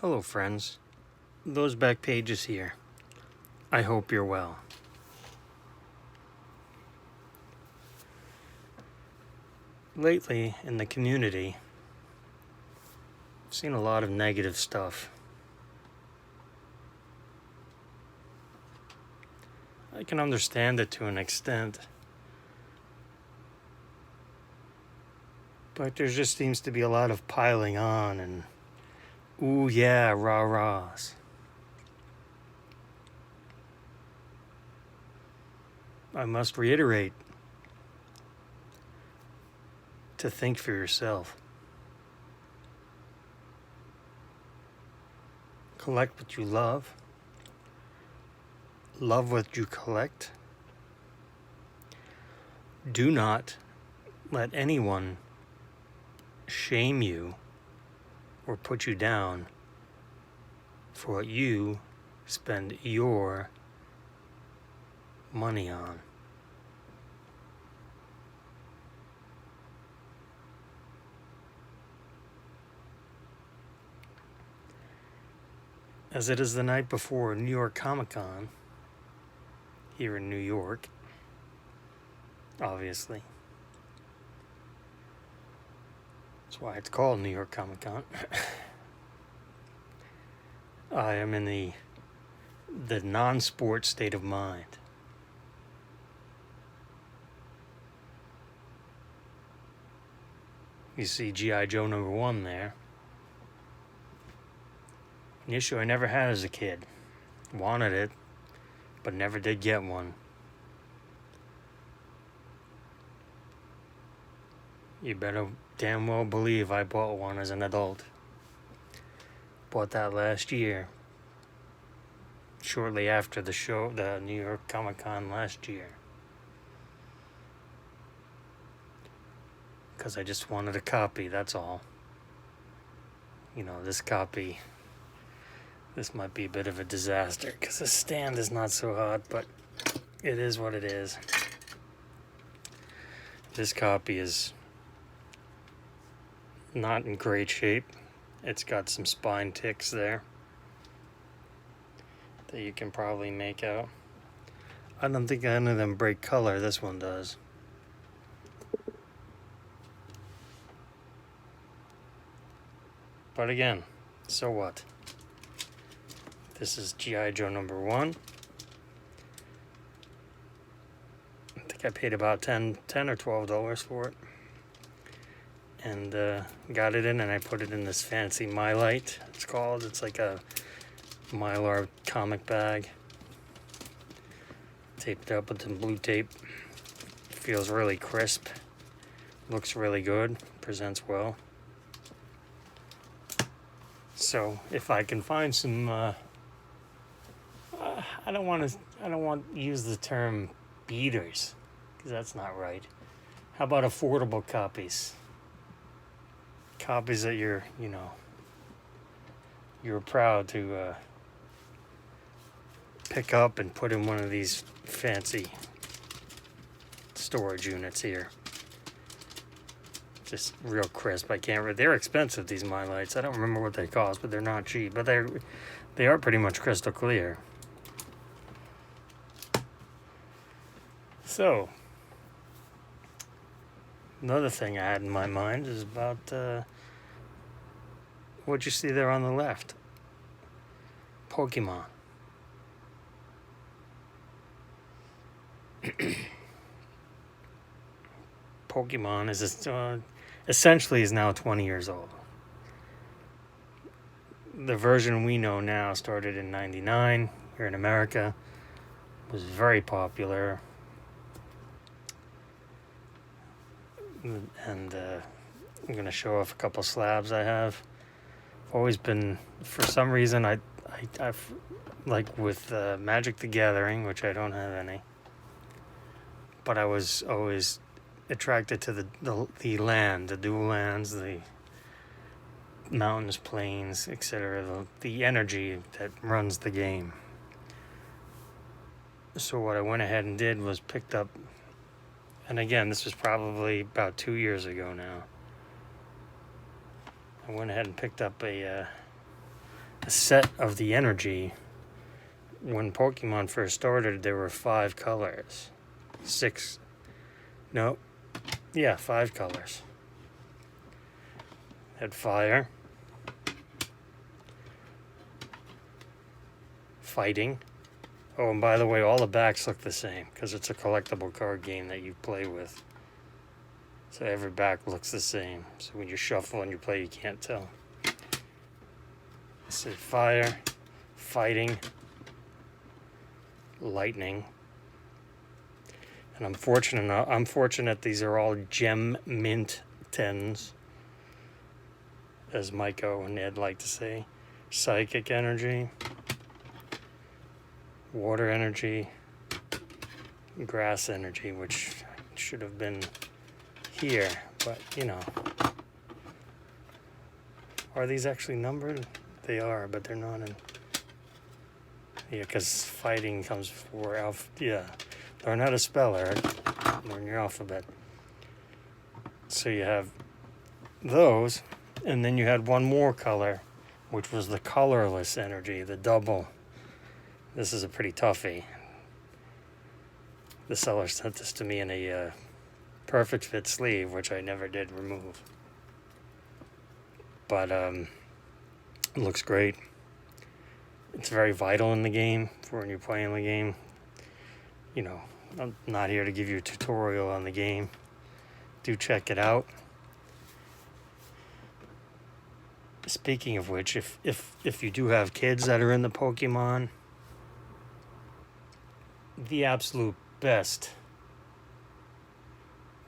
Hello friends, those back pages here. I hope you're well. Lately in the community, I've seen a lot of negative stuff. I can understand it to an extent, but there just seems to be a lot of piling on and ooh yeah, rah-rahs. I must reiterate to think for yourself. Collect what you love. Love what you collect. Do not let anyone shame you or put you down for what you spend your money on. As it is the night before New York Comic Con, here in New York, obviously. That's why it's called New York Comic Con. I am in the non-sport state of mind. You see G.I. Joe #1 there. An issue I never had as a kid. Wanted it, but never did get one. You better damn well believe I bought one as an adult. Bought that last year. Shortly after the show, the New York Comic Con last year. Because I just wanted a copy, that's all. You know, this copy, this might be a bit of a disaster because the stand is not so hot, but it is what it is. This copy is not in great shape. It's got some spine ticks there that you can probably make out. I don't think any of them break color. This one does. But again, so what? This is G.I. Joe #1. I think I paid about $10 or $12 for it. And got it in, and I put it in this fancy Mylite, it's called. It's like a Mylar comic bag. Taped up with some blue tape. Feels really crisp. Looks really good. Presents well. So if I can find some, I don't want to use the term beaters, because that's not right. How about affordable copies? Copies that you're proud to pick up and put in one of these fancy storage units here. Just real crisp. I can't read. They're expensive, these Mylites. I don't remember what they cost, but they're not cheap. But they are pretty much crystal clear. So another thing I had in my mind is about what you see there on the left. Pokemon. Pokemon is essentially is now 20 years old. The version we know now started in '99 here in America. Was very popular. And I'm going to show off a couple slabs I have. Always been, for some reason, I've like with Magic the Gathering, which I don't have any, but I was always attracted to the land, the dual lands, the mountains, plains, etc., the energy that runs the game. So what I went ahead and did was picked up, and again, this was probably about 2 years ago now. I went ahead and picked up a a set of the energy. When Pokemon first started, there were 5 colors. 6. No. Yeah, 5 colors. Had fire, fighting. Oh, and by the way, all the backs look the same because it's a collectible card game that you play with. So every back looks the same. So when you shuffle and you play, you can't tell. So fire, fighting, lightning. And I'm fortunate these are all gem mint 10s, as Maiko and Ned like to say. Psychic energy, water energy, grass energy, which should have been here, but you know. Are these actually numbered? They are, but they're not in. Yeah, because fighting comes before yeah. Learn how to spell, Eric. Learn your alphabet. So you have those, and then you had one more color, which was the colorless energy, the double. This is a pretty toughie. The seller sent this to me in a perfect fit sleeve, which I never did remove. But it looks great. It's very vital in the game for when you're playing the game. You know, I'm not here to give you a tutorial on the game. Do check it out. Speaking of which, if you do have kids that are in the Pokemon, the absolute best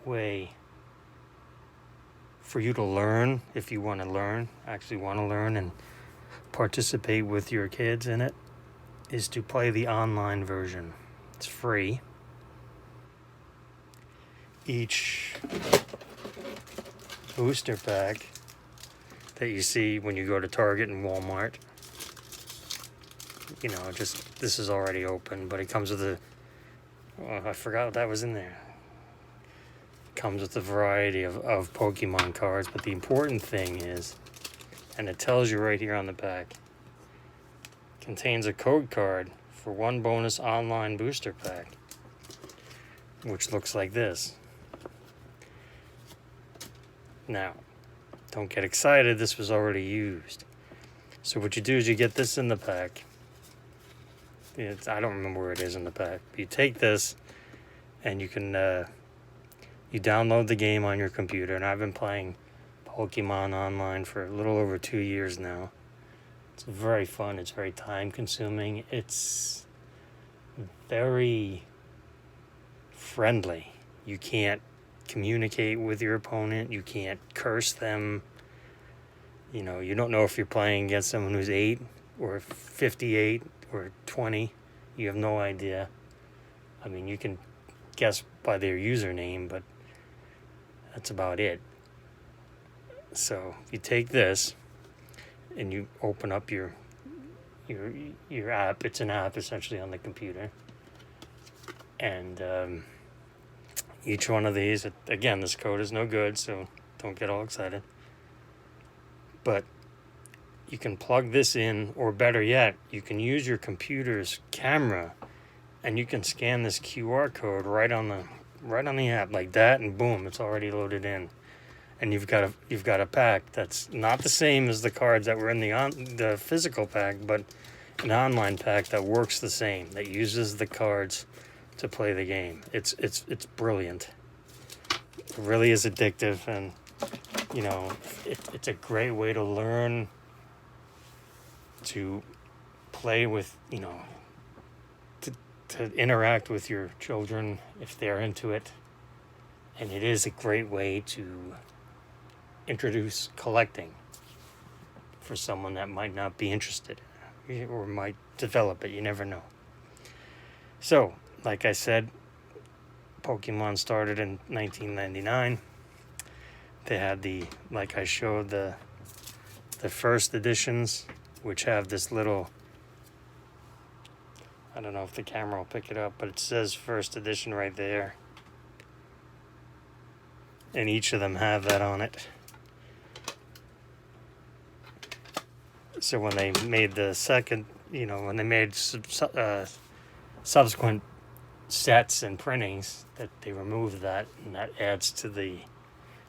way for you to learn, if you want to learn, actually want to learn and participate with your kids in it, is to play the online version. It's free. Each booster pack that you see when you go to Target and Walmart, you know, just this is already open, but it comes with I forgot that was in there. It comes with a variety of Pokemon cards, but the important thing is, and it tells you right here on the back, contains a code card for 1 bonus online booster pack, which looks like this. Now, don't get excited, this was already used. So what you do is you get this in the pack. I don't remember where it is in the pack. But you take this and you can you download the game on your computer, and I've been playing Pokemon online for a little over 2 years now. It's very fun, it's very time consuming, it's very friendly. You can't communicate with your opponent, you can't curse them. You know, you don't know if you're playing against someone who's 8 or 58 or 20. You have no idea. I mean, you can guess by their username, but that's about it. So you take this and you open up your app. It's an app essentially on the computer, and each one of these, again, this code is no good, so don't get all excited, but you can plug this in, or better yet, you can use your computer's camera and you can scan this QR code right on the app like that, and boom, it's already loaded in. And you've got a pack that's not the same as the cards that were in the physical pack, but an online pack that works the same, that uses the cards to play the game. It's brilliant. It really is addictive, and you know, it's a great way to learn to play with, you know, to interact with your children if they're into it. And it is a great way to introduce collecting for someone that might not be interested or might develop it. You never know. So, like I said, Pokemon started in 1999. They had like I showed, the first editions, which have this little, I don't know if the camera will pick it up, but it says first edition right there. And each of them have that on it. So when they made the second, when they made subsequent sets and printings, that they removed that, and that adds to the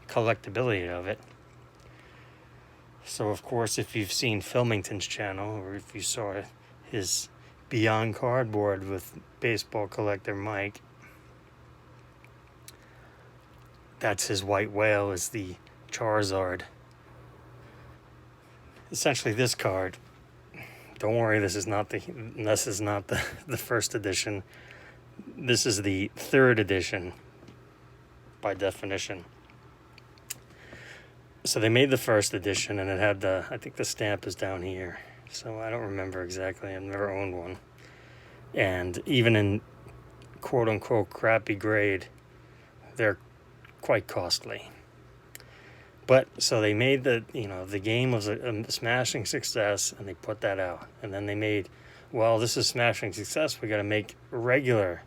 collectability of it. So of course, if you've seen Filmington's channel, or if you saw his Beyond Cardboard with baseball collector Mike, that's his white whale, is the Charizard. Essentially, this card, don't worry, this is not the first edition. This is the third edition by definition. So they made the first edition, and it had I think the stamp is down here. So I don't remember exactly. I've never owned one. And even in quote unquote crappy grade, they're quite costly. But so they made the game was a smashing success, and they put that out. And then they made, well, this is smashing success, we got to make regular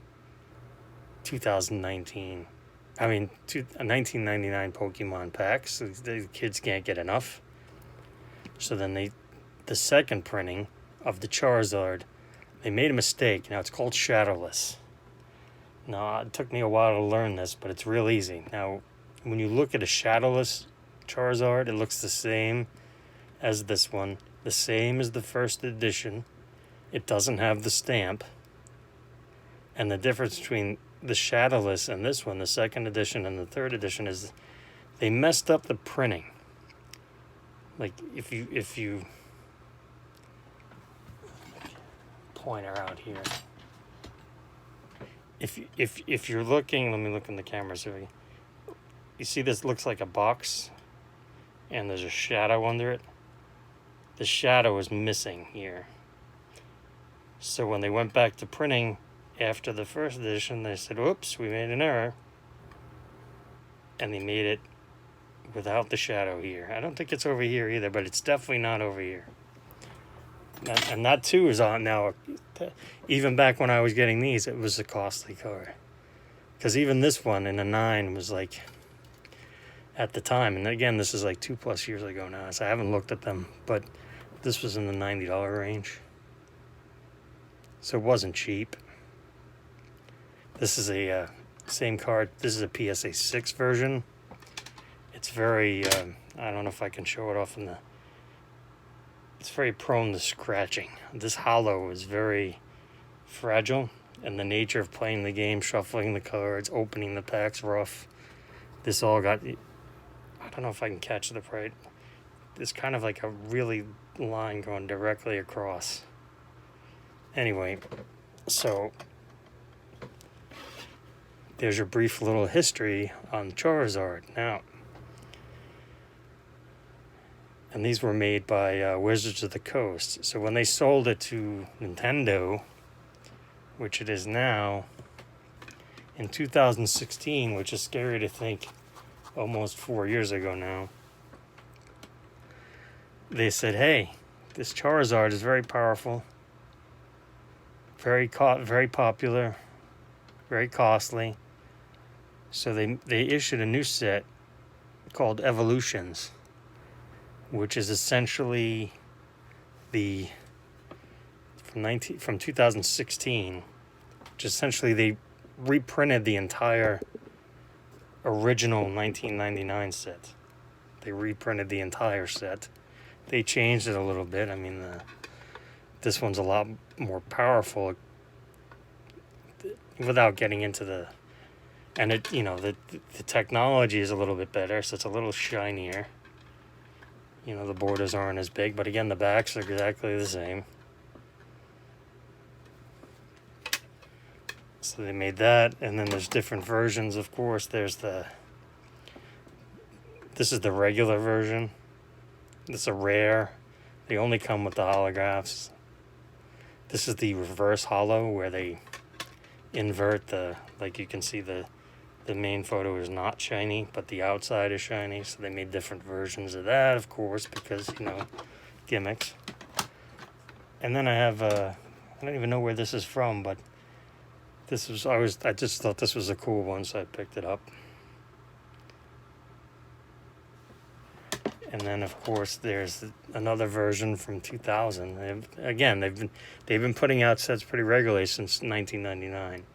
1999 Pokemon packs. The kids can't get enough. So then the second printing of the Charizard, they made a mistake. Now it's called Shadowless. Now, it took me a while to learn this, but it's real easy. Now, when you look at a Shadowless Charizard, it looks the same as this one, the same as the first edition. It doesn't have the stamp. And the difference between the Shadowless and this one, the second edition and the third edition, is they messed up the printing. Like if you pointer out here, if you're looking, let me look in the camera so you see this looks like a box, and there's a shadow under it. The shadow is missing here. So when they went back to printing after the first edition, they said, "Oops, we made an error," and they made it without the shadow here. I don't think it's over here either, but it's definitely not over here. And that too is on now. Even back when I was getting these, it was a costly card. Because even this one in a 9 was like, at the time, and again, this is like 2+ years ago now, so I haven't looked at them, but this was in the $90 range. So it wasn't cheap. This is a same card. This is a PSA 6 version. It's very, I don't know if I can show it off in the, it's very prone to scratching. This hollow is very fragile, and the nature of playing the game, shuffling the cards, opening the packs rough, this all got, I don't know if I can catch the right. It's kind of like a really line going directly across. Anyway, so there's your brief little history on Charizard. Now, and these were made by Wizards of the Coast. So when they sold it to Nintendo, which it is now, in 2016, which is scary to think, almost 4 years ago now, they said, "Hey, this Charizard is very powerful, very popular, very costly." So they issued a new set called Evolutions, which is essentially from 2016, which essentially they reprinted the entire original 1999 set. They reprinted the entire set. They changed it a little bit. I mean, this one's a lot more powerful without getting into the, and it, the technology is a little bit better, so it's a little shinier. The borders aren't as big, but again, the backs are exactly the same. So they made that, and then there's different versions, of course. This is the regular version. This is a rare. They only come with the holographs. This is the reverse holo, where they invert like you can see the main photo is not shiny, but the outside is shiny. So they made different versions of that, of course, because, gimmicks. And then I have, I don't even know where this is from, but I just thought this was a cool one, so I picked it up. And then, of course, there's another version from 2000. They've been putting out sets pretty regularly since 1999.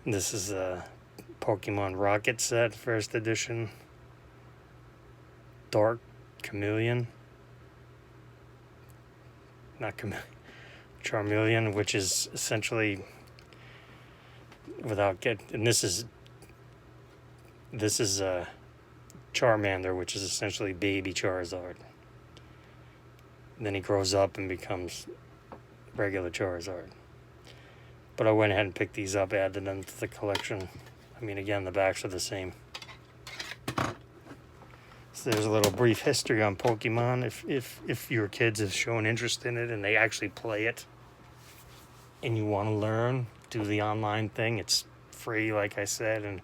This is a Pokemon Rocket set, first edition. Dark Chameleon. Not Chameleon. Charmeleon, which is essentially, and this is Charmander, which is essentially baby Charizard. And then he grows up and becomes regular Charizard. But I went ahead and picked these up, added them to the collection. I mean, again, the backs are the same. So there's a little brief history on Pokemon. If your kids have shown interest in it and they actually play it and you want to learn, do the online thing. It's free, like I said.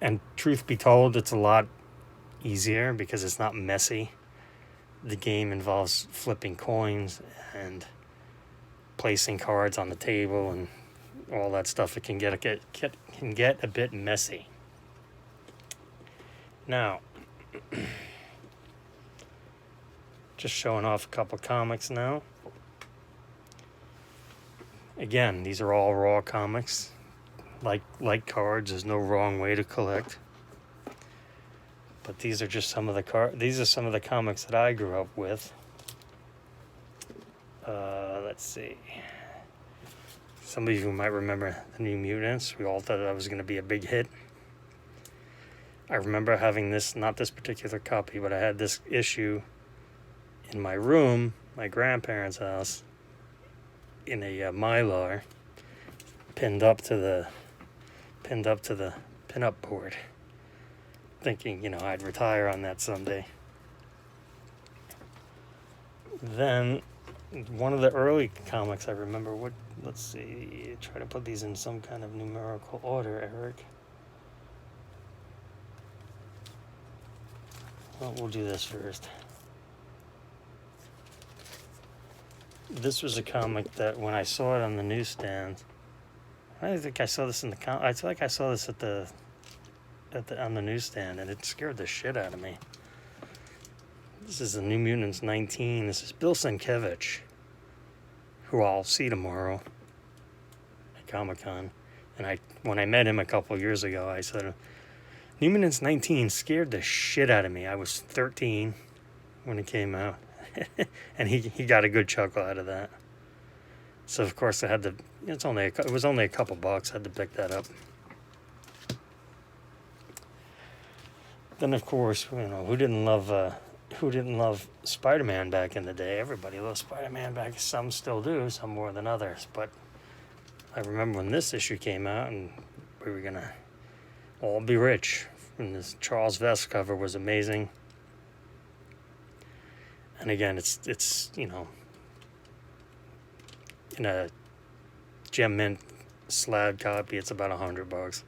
And truth be told, it's a lot easier because it's not messy. The game involves flipping coins and placing cards on the table and all that stuff. It can get a bit messy. Now, just showing off a couple comics now. Again, these are all raw comics. Like cards, there's no wrong way to collect. But these are just some of the comics that I grew up with. Let's see. Some of you might remember the New Mutants. We all thought that was going to be a big hit. I remember having this, not this particular copy, but I had this issue in my room, my grandparents' house, in a Mylar, pinned up to the pin-up board, thinking, I'd retire on that someday. Then, one of the early comics I remember, let's see, try to put these in some kind of numerical order, Eric. Well, we'll do this first. This was a comic that when I saw it on the newsstand, I think I saw this I feel like I saw this on the newsstand, and it scared the shit out of me. This is the New Mutants 19. This is Bill Sienkiewicz, who I'll see tomorrow at Comic-Con. And when I met him a couple years ago, I said, New Mutants 19 scared the shit out of me. I was 13 when it came out. And he got a good chuckle out of that. So of course I had to. It was only a couple bucks. I had to pick that up. Then of course, who didn't love Spider-Man back in the day? Everybody loved Spider-Man back. Some still do, some more than others. But I remember when this issue came out, and we were gonna all be rich. And this Charles Vest cover was amazing. And again, it's in a Gem Mint slab copy, it's about $100.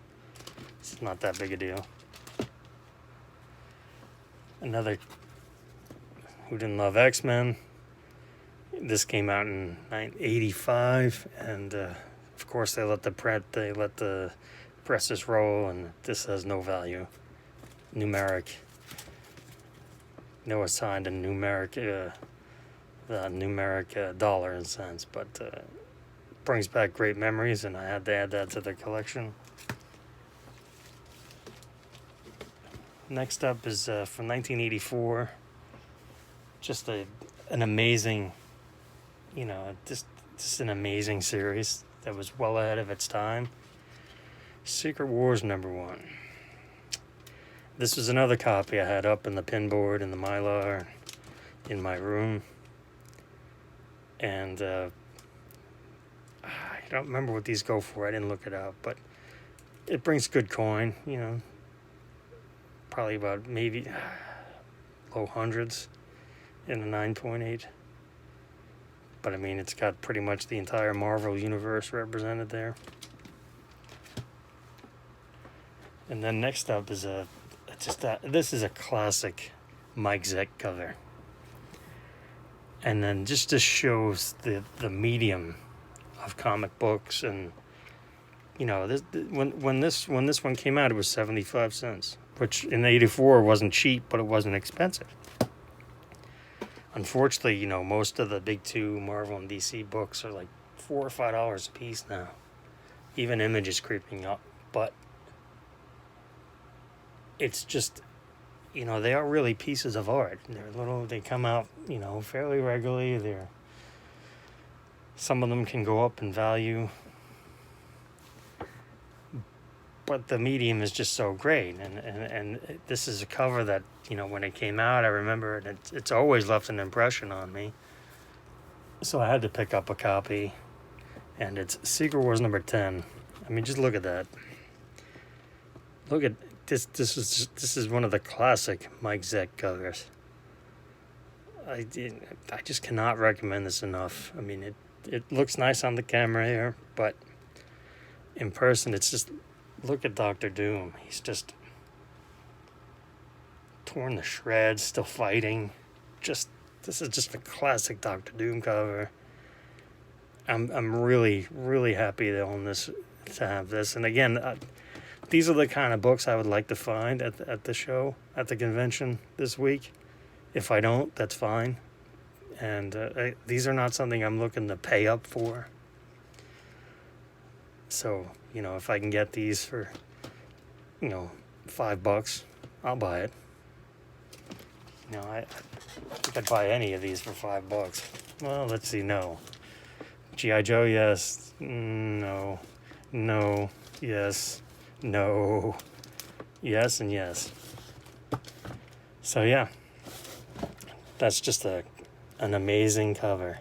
It's not that big a deal. Another who didn't love X-Men. This came out in 1985, and of course they let the presses roll, and this has no value, numeric. Assigned a numeric dollar and cents, but brings back great memories, and I had to add that to the collection. Next up is from 1984. Just an amazing, just an amazing series that was well ahead of its time. Secret Wars #1. This was another copy I had up in the pin board in the Mylar in my room. And I don't remember what these go for. I didn't look it up, but it brings good coin, probably about maybe low hundreds in a 9.8. But I mean, it's got pretty much the entire Marvel universe represented there. And then next up is this is a classic Mike Zeck cover. And then just shows the medium of comic books, and when this one came out, it was 75 cents, which in '84 wasn't cheap, but it wasn't expensive. Unfortunately, you know, most of the big two Marvel and DC books are like $4 or $5 a piece now. Even Image is creeping up, but it's just, you know, they are really pieces of art. They come out, you know, fairly regularly. Some of them can go up in value, but the medium is just so great. And this is a cover that, you know, when it came out, I remember it. It's always left an impression on me. So I had to pick up a copy, and it's Secret Wars number 10. I mean, just look at that. Look at this. This is one of the classic Mike Zeck covers. I just cannot recommend this enough. I mean, it looks nice on the camera here, but in person, it's just, look at Doctor Doom. He's just torn to shreds, still fighting. This is just a classic Doctor Doom cover. I'm really, really happy to have this. And again, these are the kind of books I would like to find at the show, at the convention this week. If I don't, that's fine. And these are not something I'm looking to pay up for. So, you know, if I can get these for, you know, $5, I'll buy it. You know, I think I'd buy any of these for $5. Well, let's see, no. G.I. Joe, yes. No. No. Yes. No. Yes and yes. So, yeah. That's just an amazing cover.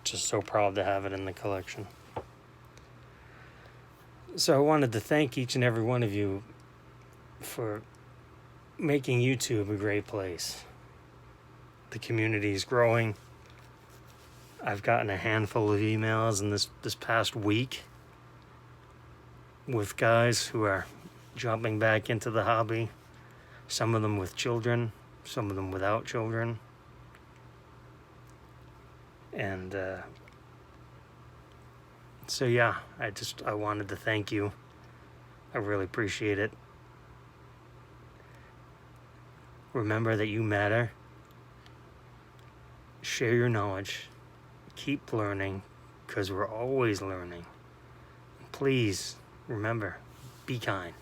Just so proud to have it in the collection. So I wanted to thank each and every one of you for making YouTube a great place. The community is growing. I've gotten a handful of emails in this past week with guys who are jumping back into the hobby. Some of them with children, some of them without children. And so yeah, I wanted to thank you. I really appreciate it. Remember that you matter. Share your knowledge. Keep learning, because we're always learning. Please remember, be kind.